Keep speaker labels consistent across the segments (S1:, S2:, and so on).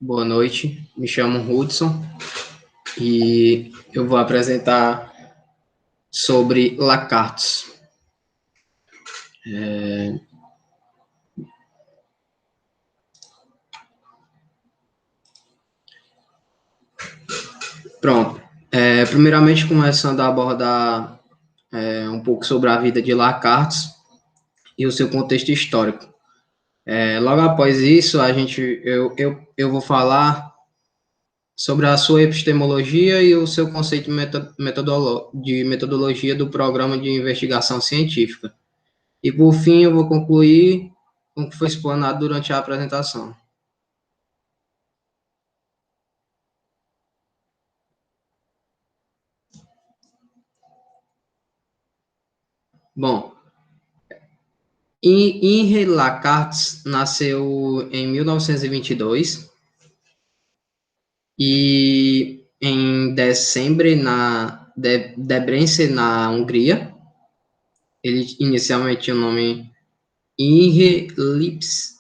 S1: Boa noite, me chamo Hudson e eu vou apresentar sobre Lacartes. Pronto. Primeiramente, começando a abordar um pouco sobre a vida de Lacartes e o seu contexto histórico. Logo após isso, eu vou falar sobre a sua epistemologia e o seu conceito de metodologia do programa de investigação científica. E, por fim, eu vou concluir com o que foi explanado durante a apresentação. Bom, Henri Lacartes nasceu em 1922 e em Debrecen, na Hungria. Ele inicialmente tinha o nome Henri Lipschitz.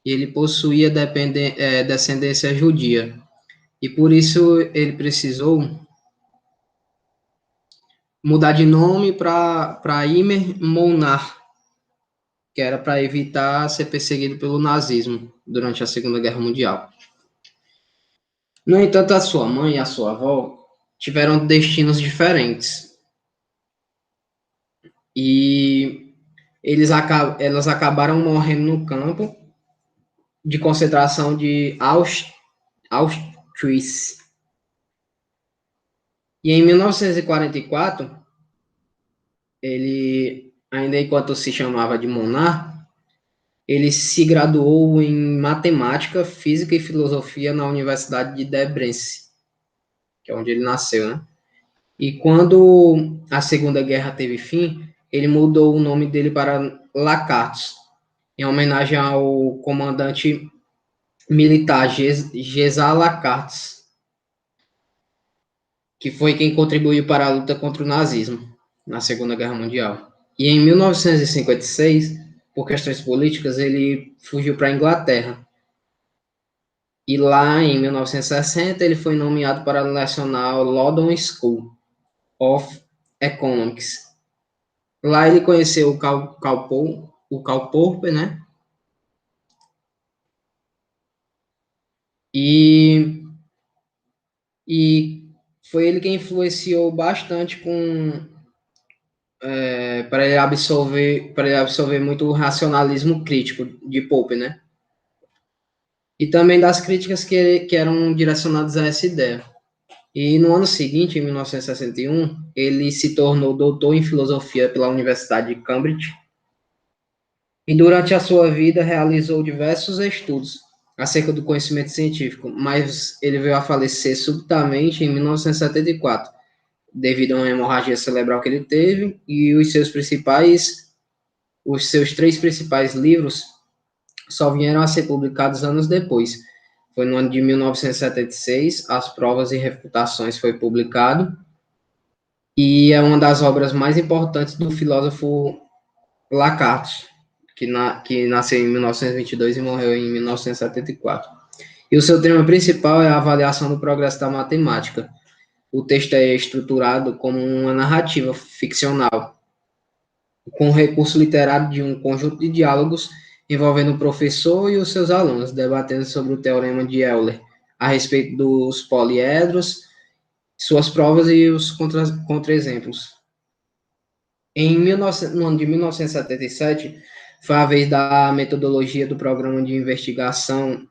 S1: Ele possuía descendência judia e por isso ele precisou mudar de nome para Imer Molnar, que era para evitar ser perseguido pelo nazismo durante a Segunda Guerra Mundial. No entanto, a sua mãe e a sua avó tiveram destinos diferentes. E elas acabaram morrendo no campo de concentração de Auschwitz. E em 1944, ele, ainda enquanto se chamava de Monar, ele se graduou em matemática, física e filosofia na Universidade de Debrecen, que é onde ele nasceu, né? E quando a Segunda Guerra teve fim, ele mudou o nome dele para Lacartes, em homenagem ao comandante militar Gésar Lacartes, que foi quem contribuiu para a luta contra o nazismo na Segunda Guerra Mundial. E em 1956, por questões políticas, ele fugiu para a Inglaterra. E lá, em 1960, ele foi nomeado para a National London School of Economics. Lá ele conheceu o Karl Popper, né? E foi ele que influenciou bastante para ele absorver muito o racionalismo crítico de Popper, né? E também das críticas que eram direcionadas a essa ideia. E no ano seguinte, em 1961, ele se tornou doutor em filosofia pela Universidade de Cambridge. E durante a sua vida realizou diversos estudos acerca do conhecimento científico, mas ele veio a falecer subitamente em 1974, devido a uma hemorragia cerebral que ele teve, e os seus três principais livros só vieram a ser publicados anos depois. Foi no ano de 1976, As Provas e Refutações foi publicado, e é uma das obras mais importantes do filósofo Lacartes, que nasceu em 1922 e morreu em 1974. E o seu tema principal é a avaliação do progresso da matemática. O texto é estruturado como uma narrativa ficcional, com o recurso literário de um conjunto de diálogos envolvendo o professor e os seus alunos, debatendo sobre o teorema de Euler a respeito dos poliedros, suas provas e os contra-exemplos. No ano de 1977, foi a vez da metodologia do Programa de Investigação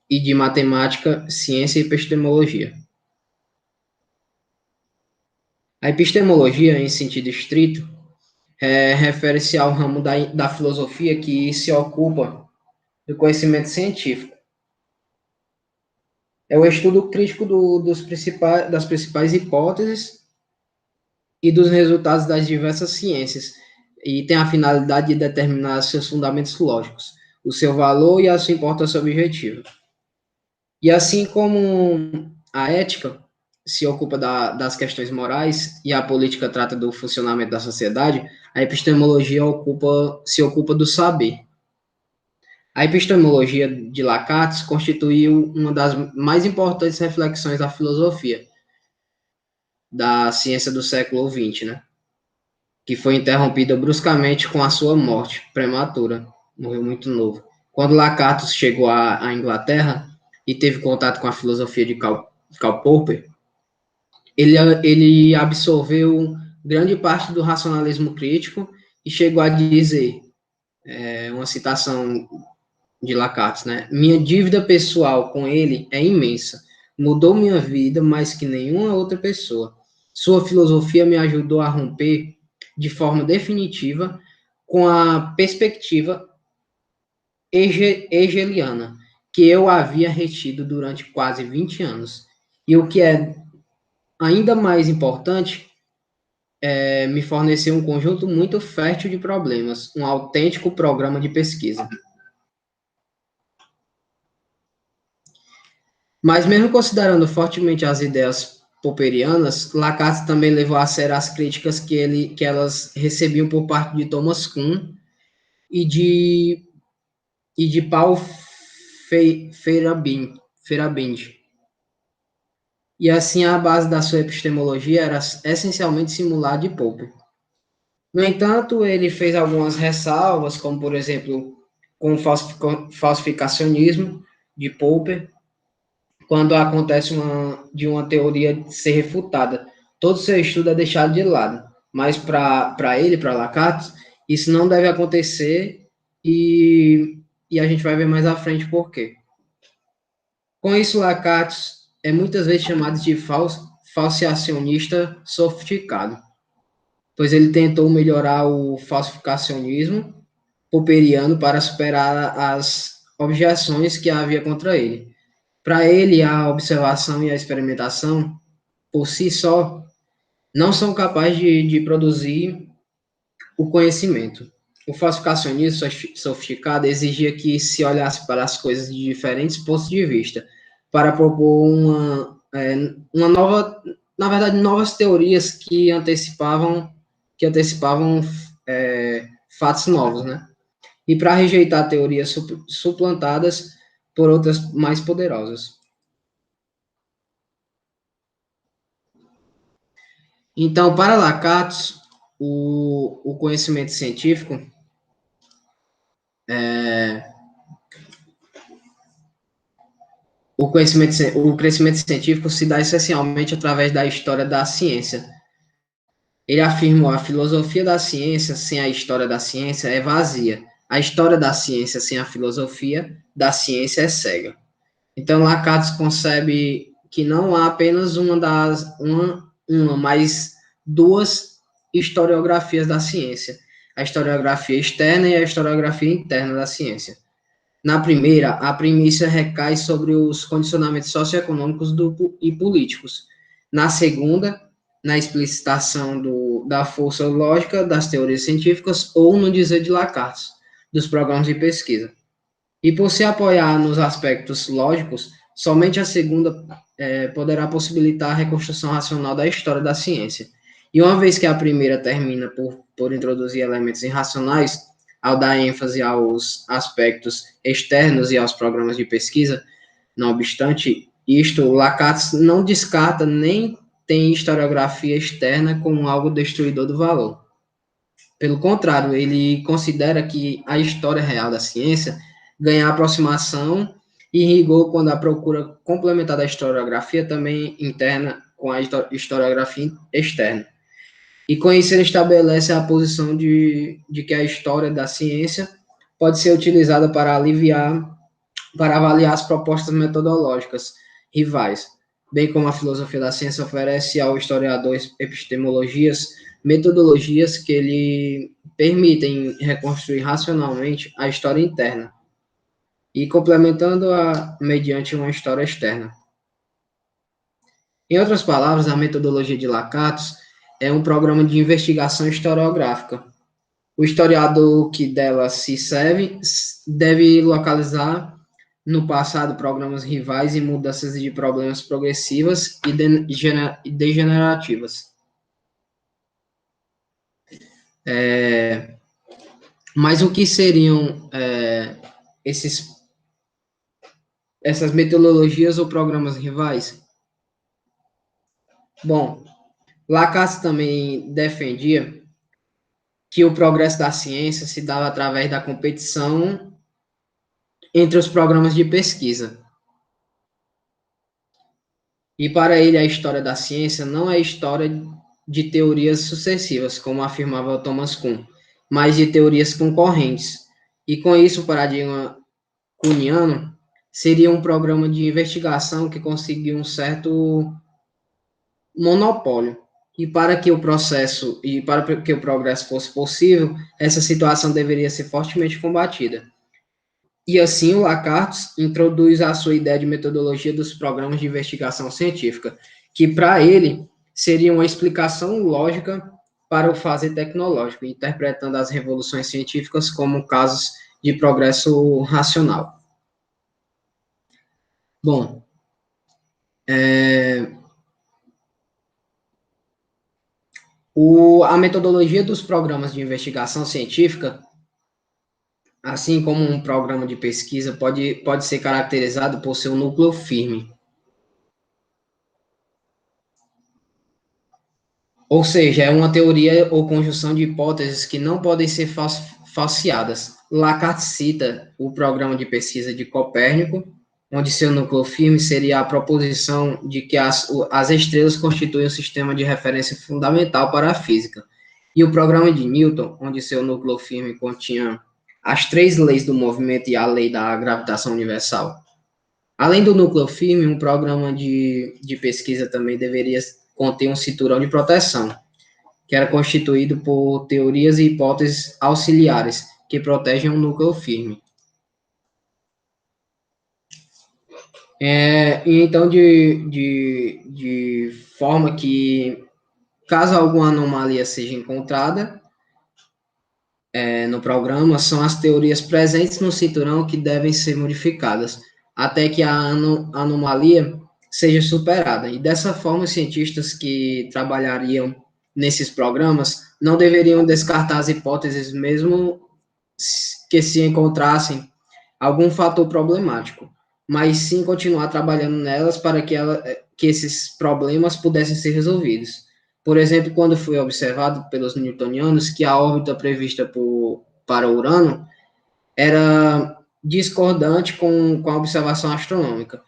S1: e de Matemática, Ciência e Epistemologia. A epistemologia, em sentido estrito, refere-se ao ramo da filosofia que se ocupa do conhecimento científico. É o estudo crítico das principais hipóteses e dos resultados das diversas ciências, e tem a finalidade de determinar seus fundamentos lógicos, o seu valor e a sua importância objetiva. E assim como a ética se ocupa das questões morais e a política trata do funcionamento da sociedade, a epistemologia se ocupa do saber. A epistemologia de Lacazes constituiu uma das mais importantes reflexões da filosofia, da ciência do século XX, né? Que foi interrompida bruscamente com a sua morte prematura. Morreu muito novo. Quando Lacazes chegou à Inglaterra e teve contato com a filosofia de Karl Popper, ele absorveu grande parte do racionalismo crítico e chegou a dizer, uma citação de Lacazes, né? Minha dívida pessoal com ele é imensa. Mudou minha vida mais que nenhuma outra pessoa. Sua filosofia me ajudou a romper de forma definitiva com a perspectiva hegeliana que eu havia retido durante quase 20 anos. E o que é ainda mais importante, me forneceu um conjunto muito fértil de problemas, um autêntico programa de pesquisa. Mas mesmo considerando fortemente as ideias popperianas, Lacazes também levou a sério as críticas que elas recebiam por parte de Thomas Kuhn e de Paul Feyerabend. E assim a base da sua epistemologia era essencialmente similar de Popper. No entanto, ele fez algumas ressalvas, como por exemplo, com o falsificacionismo de Popper, quando acontece de uma teoria ser refutada. Todo seu estudo é deixado de lado. Mas para ele, para Lacazes, isso não deve acontecer e a gente vai ver mais à frente por quê. Com isso, Lacazes é muitas vezes chamado de falsiacionista sofisticado, pois ele tentou melhorar o falsificacionismo popperiano para superar as objeções que havia contra ele. Para ele, a observação e a experimentação, por si só, não são capazes de produzir o conhecimento. O falsificacionismo sofisticado exigia que se olhasse para as coisas de diferentes pontos de vista, para propor uma nova, na verdade, novas teorias que antecipavam fatos novos, né? E para rejeitar teorias suplantadas por outras mais poderosas. Então, para Lacazes, o conhecimento científico, o crescimento científico se dá essencialmente através da história da ciência. Ele afirmou: a filosofia da ciência sem a história da ciência é vazia. A história da ciência sem a filosofia da ciência é cega. Então, Lacazes concebe que não há apenas mas duas historiografias da ciência: a historiografia externa e a historiografia interna da ciência. Na primeira, a primícia recai sobre os condicionamentos socioeconômicos e políticos. Na segunda, na explicitação da força lógica das teorias científicas ou, no dizer de Lacazes, dos programas de pesquisa. E por se apoiar nos aspectos lógicos, somente a segunda poderá possibilitar a reconstrução racional da história da ciência. E uma vez que a primeira termina por introduzir elementos irracionais, ao dar ênfase aos aspectos externos e aos programas de pesquisa, não obstante isto, Lacazes não descarta nem tem historiografia externa como algo destruidor do valor. Pelo contrário, ele considera que a história real da ciência ganha aproximação e rigor quando a procura complementar da historiografia também interna com a historiografia externa. E com isso ele estabelece a posição de que a história da ciência pode ser utilizada para avaliar as propostas metodológicas rivais, bem como a filosofia da ciência oferece ao historiador epistemologias, metodologias que lhe permitem reconstruir racionalmente a história interna e complementando-a mediante uma história externa. Em outras palavras, a metodologia de Lacazes é um programa de investigação historiográfica. O historiador que dela se serve deve localizar no passado programas rivais e mudanças de problemas progressivas e degenerativas. Mas o que seriam essas metodologias ou programas rivais? Bom, Lacan também defendia que o progresso da ciência se dava através da competição entre os programas de pesquisa. E para ele, a história da ciência não é história de teorias sucessivas, como afirmava Thomas Kuhn, mas de teorias concorrentes. E com isso, o paradigma kuhniano seria um programa de investigação que conseguiu um certo monopólio. E para que o progresso fosse possível, essa situação deveria ser fortemente combatida. E assim, o Lacan introduz a sua ideia de metodologia dos programas de investigação científica, que para ele seria uma explicação lógica para o fazer tecnológico, interpretando as revoluções científicas como casos de progresso racional. Bom, a metodologia dos programas de investigação científica, assim como um programa de pesquisa, pode ser caracterizado por seu núcleo firme. Ou seja, é uma teoria ou conjunção de hipóteses que não podem ser falseadas. Lacan cita o programa de pesquisa de Copérnico, onde seu núcleo firme seria a proposição de que as estrelas constituem um sistema de referência fundamental para a física. E o programa de Newton, onde seu núcleo firme continha as três leis do movimento e a lei da gravitação universal. Além do núcleo firme, um programa de pesquisa também deveria conter um cinturão de proteção, que era constituído por teorias e hipóteses auxiliares que protegem o núcleo firme. E então, de forma que, caso alguma anomalia seja encontrada no programa, são as teorias presentes no cinturão que devem ser modificadas, até que a anomalia seja superada. E dessa forma, os cientistas que trabalhariam nesses programas não deveriam descartar as hipóteses, mesmo que se encontrassem algum fator problemático, mas sim continuar trabalhando nelas para que esses problemas pudessem ser resolvidos. Por exemplo, quando foi observado pelos newtonianos que a órbita prevista para Urano era discordante com a observação astronômica.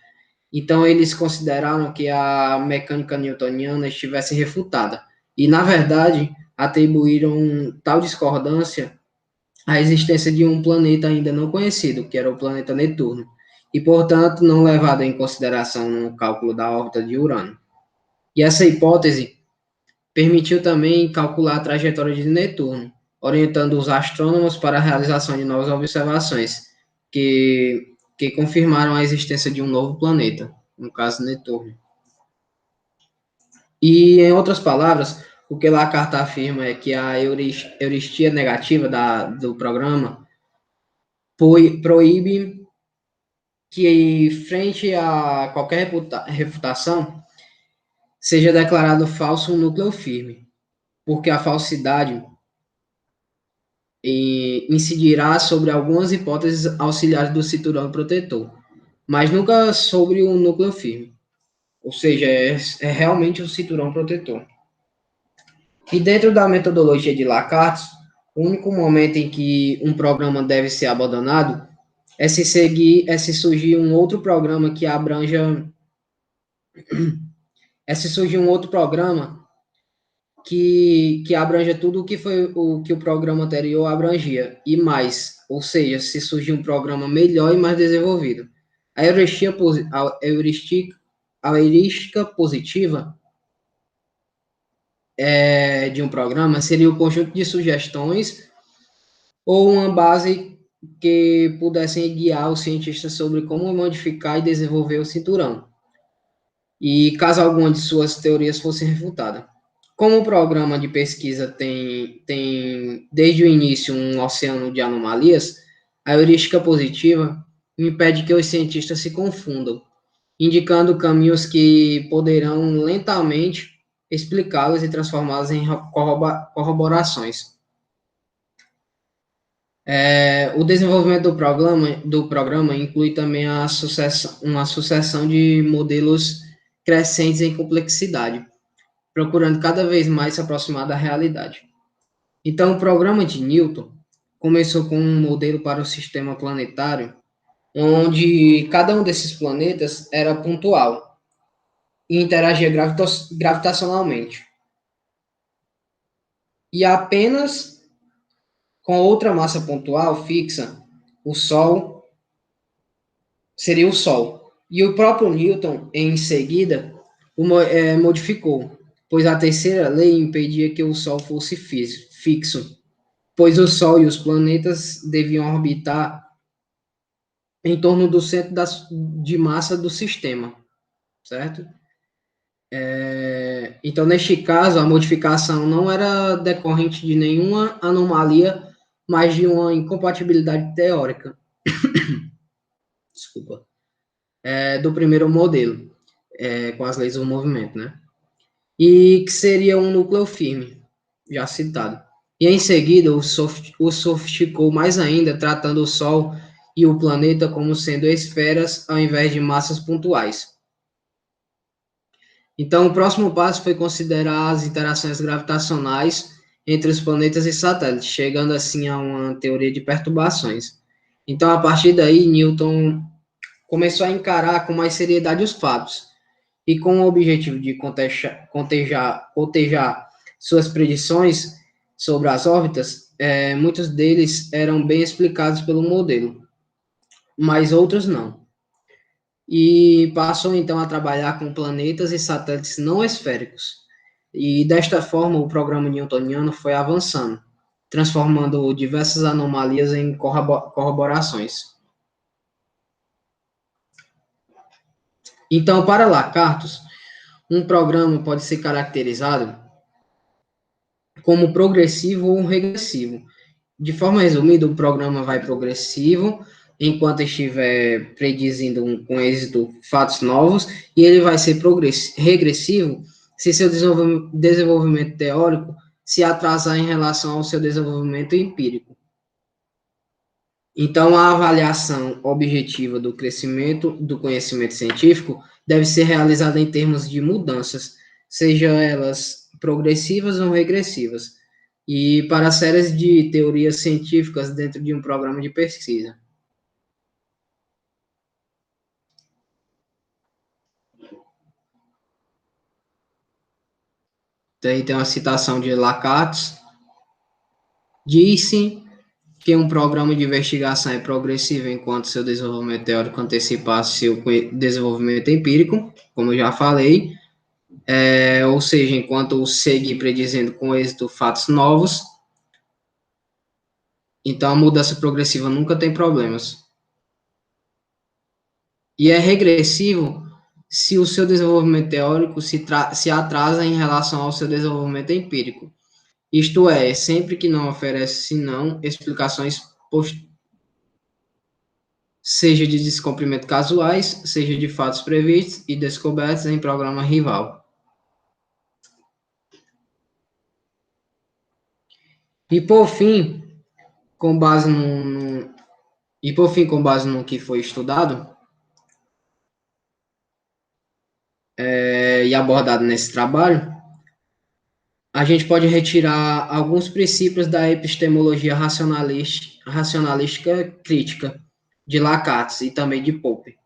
S1: Então, eles consideraram que a mecânica newtoniana estivesse refutada. E, na verdade, atribuíram tal discordância à existência de um planeta ainda não conhecido, que era o planeta Netuno, e, portanto, não levado em consideração no cálculo da órbita de Urano. E essa hipótese permitiu também calcular a trajetória de Netuno, orientando os astrônomos para a realização de novas observações, que confirmaram a existência de um novo planeta, no caso Netuno. E, em outras palavras, o que Lacan afirma é que a heuristia negativa do programa proíbe que, frente a qualquer refutação, seja declarado falso um núcleo firme, porque a falsidade incidirá sobre algumas hipóteses auxiliares do cinturão protetor, mas nunca sobre o núcleo firme. Ou seja, é realmente um cinturão protetor. E dentro da metodologia de Lacan, o único momento em que um programa deve ser abandonado é se surgir um outro programa que abranja se surgir um outro programa que abranja tudo o que o programa anterior abrangia, e mais, ou seja, se surgir um programa melhor e mais desenvolvido. A heurística positiva de um programa seria o conjunto de sugestões ou uma base que pudessem guiar os cientistas sobre como modificar e desenvolver o cinturão, e caso alguma de suas teorias fosse refutada. Como o programa de pesquisa tem desde o início um oceano de anomalias, a heurística positiva impede que os cientistas se confundam, indicando caminhos que poderão lentamente explicá-las e transformá-las em corroborações. O desenvolvimento do programa inclui também uma sucessão de modelos crescentes em complexidade, procurando cada vez mais se aproximar da realidade. Então, o programa de Newton começou com um modelo para o sistema planetário, onde cada um desses planetas era pontual e interagia gravitacionalmente. E apenas com outra massa pontual fixa, o Sol seria o Sol. E o próprio Newton, em seguida, modificou, pois a terceira lei impedia que o Sol fosse fixo, pois o Sol e os planetas deviam orbitar em torno do centro de massa do sistema, certo? Então, neste caso, a modificação não era decorrente de nenhuma anomalia, mas de uma incompatibilidade teórica, desculpa, do primeiro modelo, com as leis do movimento, né? E que seria um núcleo firme, já citado. E em seguida, o sofisticou mais ainda, tratando o Sol e o planeta como sendo esferas ao invés de massas pontuais. Então, o próximo passo foi considerar as interações gravitacionais entre os planetas e satélites, chegando assim a uma teoria de perturbações. Então, a partir daí, Newton começou a encarar com mais seriedade os fatos, e com o objetivo de cotejar suas predições sobre as órbitas, muitos deles eram bem explicados pelo modelo, mas outros não. E passou então a trabalhar com planetas e satélites não esféricos. E desta forma, o programa newtoniano foi avançando, transformando diversas anomalias em corroborações. Então, para Lacartus, um programa pode ser caracterizado como progressivo ou regressivo. De forma resumida, o programa vai progressivo enquanto estiver predizindo com êxito fatos novos, e ele vai ser regressivo se seu desenvolvimento teórico se atrasar em relação ao seu desenvolvimento empírico. Então, a avaliação objetiva do crescimento do conhecimento científico deve ser realizada em termos de mudanças, seja elas progressivas ou regressivas, e para séries de teorias científicas dentro de um programa de pesquisa. Daí tem uma citação de Lacatus: disse que um programa de investigação é progressivo enquanto seu desenvolvimento teórico antecipar seu desenvolvimento empírico, como eu já falei, ou seja, enquanto seguir predizendo com êxito fatos novos, então a mudança progressiva nunca tem problemas. E é regressivo se o seu desenvolvimento teórico se atrasa em relação ao seu desenvolvimento empírico. Isto é, sempre que não oferece senão explicações seja de descumprimento casuais, seja de fatos previstos e descobertos em programa rival. E por fim, com base no que foi estudado e abordado nesse trabalho, a gente pode retirar alguns princípios da epistemologia racionalística crítica de Lacan e também de Popper,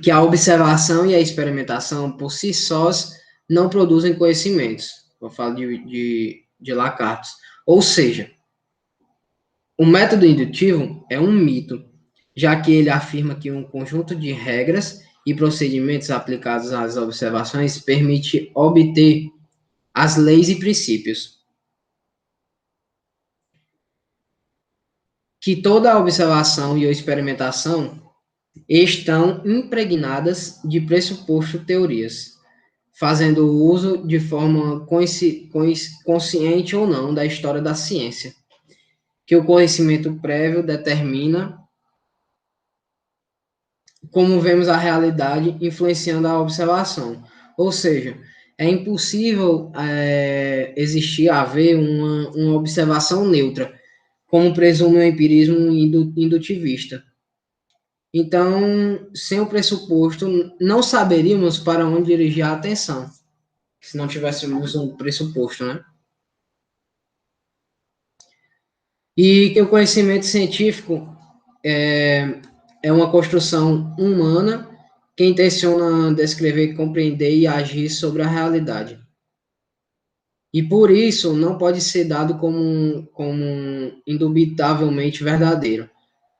S1: que a observação e a experimentação por si sós não produzem conhecimentos. Eu falo de Lacan. Ou seja, o método indutivo é um mito, já que ele afirma que um conjunto de regras e procedimentos aplicados às observações permite obter as leis e princípios. Que toda a observação e a experimentação estão impregnadas de pressuposto teorias, fazendo uso de forma consciente ou não da história da ciência, que o conhecimento prévio determina como vemos a realidade influenciando a observação. Ou seja, é impossível haver uma observação neutra, como presume o empirismo indutivista. Então, sem o pressuposto, não saberíamos para onde dirigir a atenção, se não tivéssemos um pressuposto, né? E que o conhecimento científico é uma construção humana que intenciona descrever, compreender e agir sobre a realidade. E por isso não pode ser dado como indubitavelmente verdadeiro,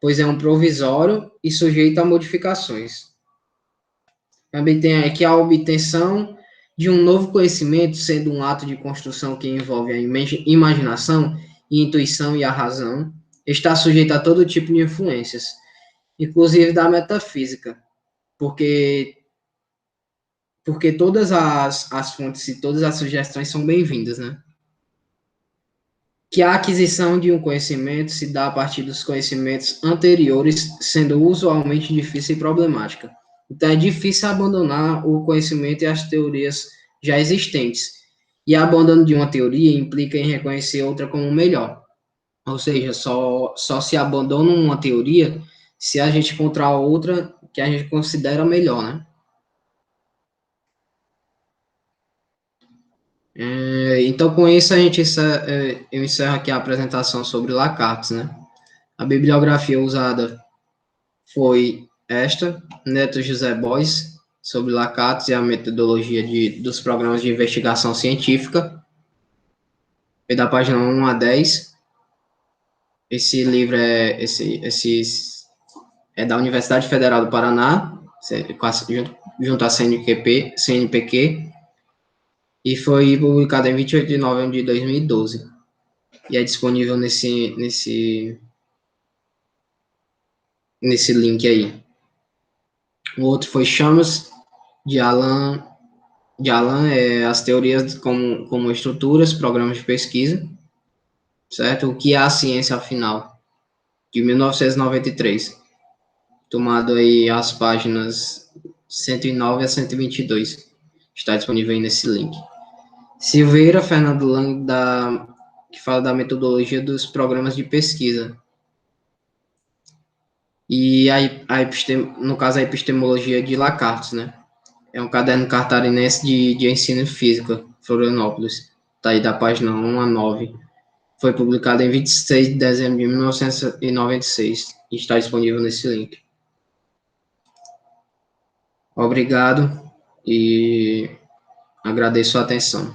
S1: pois é um provisório e sujeito a modificações. Também tem aqui a obtenção de um novo conhecimento, sendo um ato de construção que envolve a imaginação, a intuição e a razão, está sujeito a todo tipo de influências, inclusive da metafísica, porque todas as fontes e todas as sugestões são bem-vindas, né? Que a aquisição de um conhecimento se dá a partir dos conhecimentos anteriores, sendo usualmente difícil e problemática. Então, é difícil abandonar o conhecimento e as teorias já existentes. E abandono de uma teoria implica em reconhecer outra como melhor. Ou seja, só se abandona uma teoria se a gente encontrar outra que a gente considera melhor, né? Então, com isso, eu encerro aqui a apresentação sobre Lacan, né? A bibliografia usada foi esta, Neto José Bois, sobre Lacan e a metodologia dos programas de investigação científica, e da página 1 a 10. Esse livro é da Universidade Federal do Paraná, junto à CNPq, e foi publicado em 28 de novembro de 2012. E é disponível nesse link aí. O outro foi Chamas, de Alan as teorias como estruturas, programas de pesquisa, certo? O que é a ciência, afinal, de 1993, tomado aí as páginas 109 a 122, está disponível aí nesse link. Silveira, Fernando Lang, que fala da metodologia dos programas de pesquisa, e no caso a epistemologia de Lacan, né? É um caderno catarinense de ensino física, Florianópolis. Está aí da página 1 a 9. Foi publicado em 26 de dezembro de 1996 e está disponível nesse link. Obrigado e agradeço a atenção.